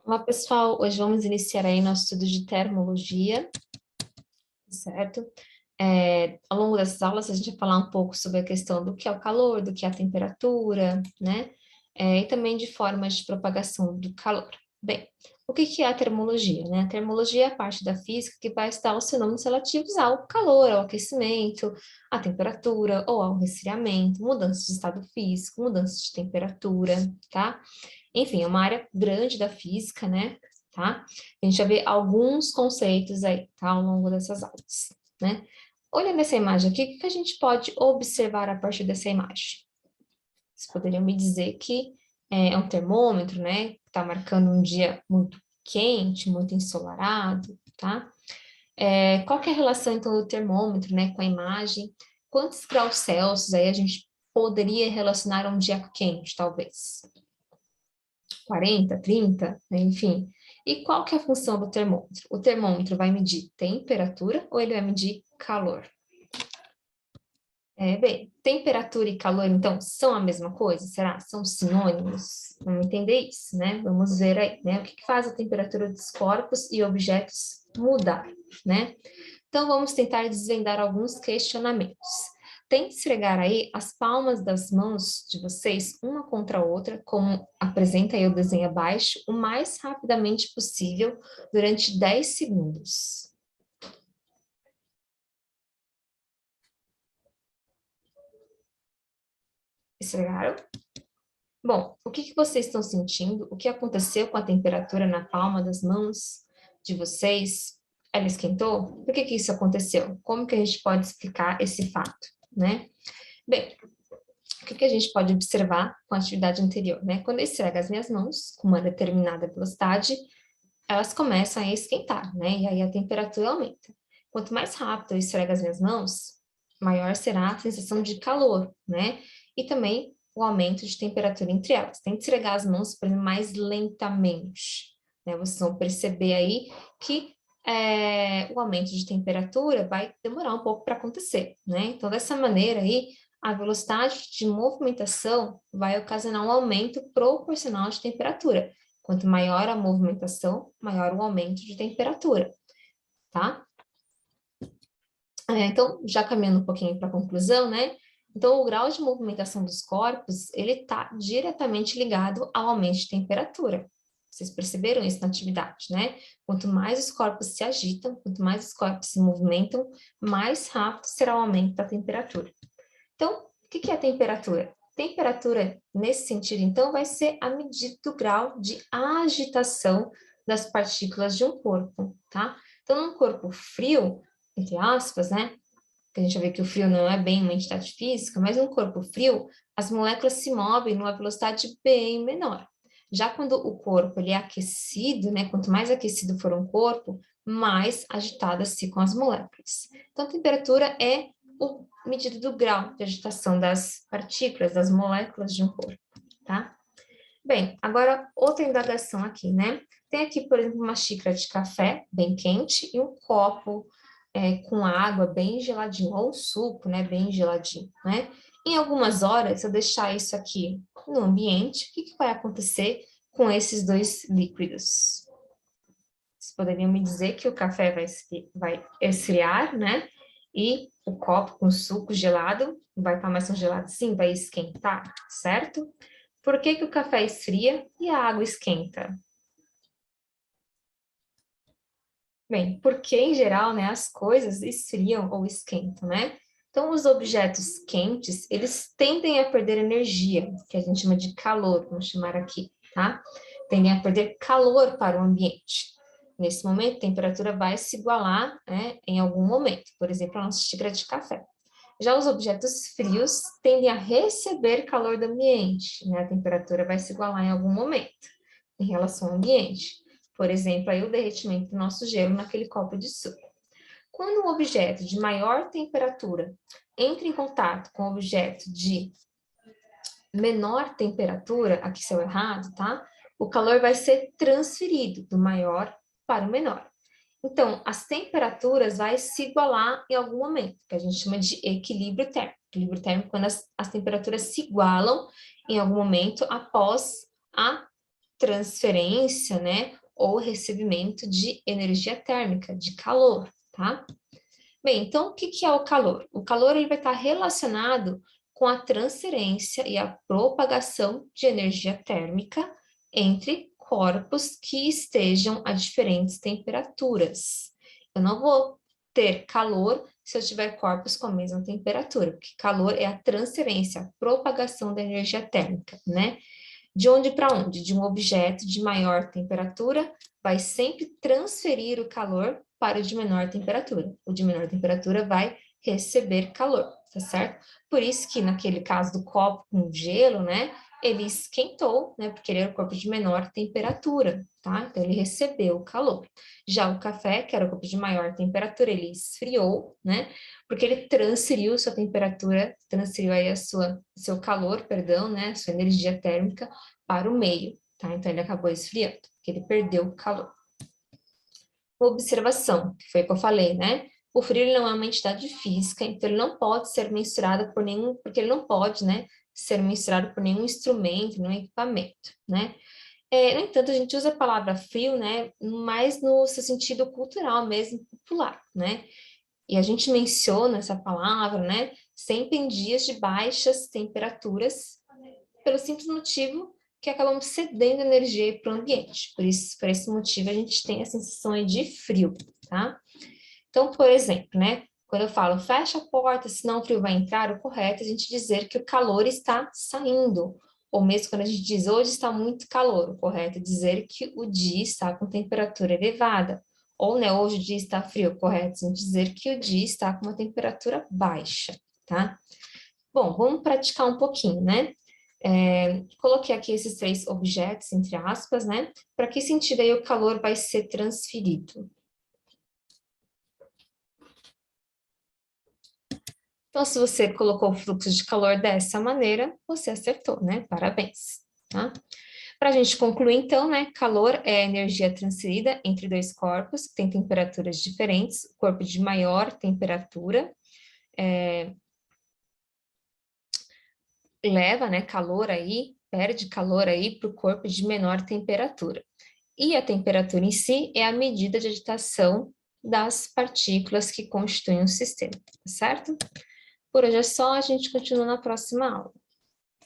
Olá, pessoal. Hoje vamos iniciar aí nosso estudo de termologia, certo? Ao longo dessas aulas, a gente vai falar um pouco sobre a questão do que é o calor, do que é a temperatura, né? E também de formas de propagação do calor. Bem, o que que é a termologia, né? A termologia é a parte da física que vai estudar os fenômenos relativos ao calor, ao aquecimento, à temperatura ou ao resfriamento, mudanças de estado físico, mudanças de temperatura, tá? Enfim, é uma área grande da física, né? Tá? A gente vai ver alguns conceitos aí, tá? Ao longo dessas aulas, né? Olhando essa imagem aqui, o que a gente pode observar a partir dessa imagem? Vocês poderiam me dizer que é um termômetro, né? Que está marcando um dia muito quente, muito ensolarado, tá? Qual que é a relação, então, do termômetro, né, com a imagem? Quantos graus Celsius aí a gente poderia relacionar a um dia quente, talvez? 40, 30, né, enfim. E qual que é a função do termômetro? O termômetro vai medir temperatura ou ele vai medir calor? Bem, temperatura e calor, então, são a mesma coisa? Será? São sinônimos? Vamos entender isso, né? Vamos ver aí, né? O que faz a temperatura dos corpos e objetos mudar, né? Então, vamos tentar desvendar alguns questionamentos. Tente esfregar aí as palmas das mãos de vocês, uma contra a outra, como apresenta aí o desenho abaixo, o mais rapidamente possível, durante 10 segundos. Esfregaram? Bom, o que vocês estão sentindo? O que aconteceu com a temperatura na palma das mãos de vocês? Ela esquentou? Por que isso aconteceu? Como que a gente pode explicar esse fato, né? Bem, o que a gente pode observar com a atividade anterior, né? Quando eu esfrego as minhas mãos com uma determinada velocidade, elas começam a esquentar, né? E aí a temperatura aumenta. Quanto mais rápido eu esfrego as minhas mãos, maior será a sensação de calor, né? E também o aumento de temperatura entre elas. Tente esfregar as mãos, por exemplo, mais lentamente, né? Vocês vão perceber aí que o aumento de temperatura vai demorar um pouco para acontecer, né? Então, dessa maneira aí, a velocidade de movimentação vai ocasionar um aumento proporcional de temperatura. Quanto maior a movimentação, maior o aumento de temperatura, tá? Então, já caminhando um pouquinho para a conclusão, né? Então, o grau de movimentação dos corpos, ele está diretamente ligado ao aumento de temperatura. Vocês perceberam isso na atividade, né? Quanto mais os corpos se agitam, quanto mais os corpos se movimentam, mais rápido será o aumento da temperatura. Então, o que é a temperatura? Temperatura, nesse sentido, então, vai ser a medida do grau de agitação das partículas de um corpo, tá? Então, num corpo frio, entre aspas, né? Que a gente vai ver que o frio não é bem uma entidade física, mas num corpo frio, as moléculas se movem numa velocidade bem menor. Já quando o corpo ele é aquecido, né? Quanto mais aquecido for um corpo, mais agitadas ficam as moléculas. Então, a temperatura é a medida do grau de agitação das partículas, das moléculas de um corpo, tá? Bem, agora outra indagação aqui, né? Tem aqui, por exemplo, uma xícara de café bem quente e um copo com água bem geladinho, ou um suco, né, bem geladinho, né? Em algumas horas, se eu deixar isso aqui no ambiente, o que vai acontecer com esses dois líquidos? Vocês poderiam me dizer que o café vai esfriar, né? E o copo com suco gelado vai estar mais gelado, sim, vai esquentar, certo? Por que o café esfria e a água esquenta? Bem, porque em geral, né, as coisas esfriam ou esquentam, né? Então, os objetos quentes, eles tendem a perder energia, que a gente chama de calor, vamos chamar aqui, tá? Tendem a perder calor para o ambiente. Nesse momento, a temperatura vai se igualar, né, em algum momento, por exemplo, a nossa xícara de café. Já os objetos frios tendem a receber calor do ambiente, né? A temperatura vai se igualar em algum momento em relação ao ambiente. Por exemplo, aí o derretimento do nosso gelo naquele copo de suco. Quando um objeto de maior temperatura entra em contato com um objeto de menor temperatura, aqui saiu errado, tá? O calor vai ser transferido do maior para o menor. Então, as temperaturas vai se igualar em algum momento, que a gente chama de equilíbrio térmico. Equilíbrio térmico quando as temperaturas se igualam em algum momento após a transferência, né, ou recebimento de energia térmica, de calor, tá? Bem, então, o que que é o calor? O calor ele vai estar relacionado com a transferência e a propagação de energia térmica entre corpos que estejam a diferentes temperaturas. Eu não vou ter calor se eu tiver corpos com a mesma temperatura, porque calor é a transferência, a propagação da energia térmica, né? De onde para onde? De um objeto de maior temperatura vai sempre transferir o calor para o de menor temperatura. O de menor temperatura vai receber calor, tá certo? Por isso que naquele caso do copo com gelo, né, ele esquentou, né, porque ele era o corpo de menor temperatura, tá? Então ele recebeu o calor. Já o café, que era o corpo de maior temperatura, ele esfriou, né? Porque ele transferiu sua temperatura, transferiu aí seu calor, perdão, né, sua energia térmica para o meio, tá? Então ele acabou esfriando, porque ele perdeu o calor. Observação, que foi o que eu falei, né? O frio ele não é uma entidade física, então ele não pode ser mensurado por nenhum, porque ele não pode, né, ser mensurado por nenhum instrumento, nenhum equipamento, né? No entanto, a gente usa a palavra frio, né, mais no seu sentido cultural mesmo, popular, né? E a gente menciona essa palavra, né, sempre em dias de baixas temperaturas, pelo simples motivo que acabamos cedendo energia para o ambiente. Por isso, por esse motivo, a gente tem a sensação de frio, tá? Então, por exemplo, né, quando eu falo fecha a porta, senão o frio vai entrar, o correto é a gente dizer que o calor está saindo. Ou mesmo quando a gente diz hoje está muito calor, o correto é dizer que o dia está com temperatura elevada. Ou, né, hoje o dia está frio, o correto é dizer que o dia está com uma temperatura baixa, tá? Bom, vamos praticar um pouquinho, né? Coloquei aqui esses três objetos, entre aspas, né? Para que sentido aí o calor vai ser transferido? Então, se você colocou o fluxo de calor dessa maneira, você acertou, né? Parabéns, tá? Para a gente concluir, então, né? Calor é a energia transferida entre dois corpos que têm temperaturas diferentes. O corpo de maior temperatura leva, né, calor aí, perde calor aí para o corpo de menor temperatura. E a temperatura em si é a medida de agitação das partículas que constituem o sistema, tá certo? Por hoje é só, a gente continua na próxima aula.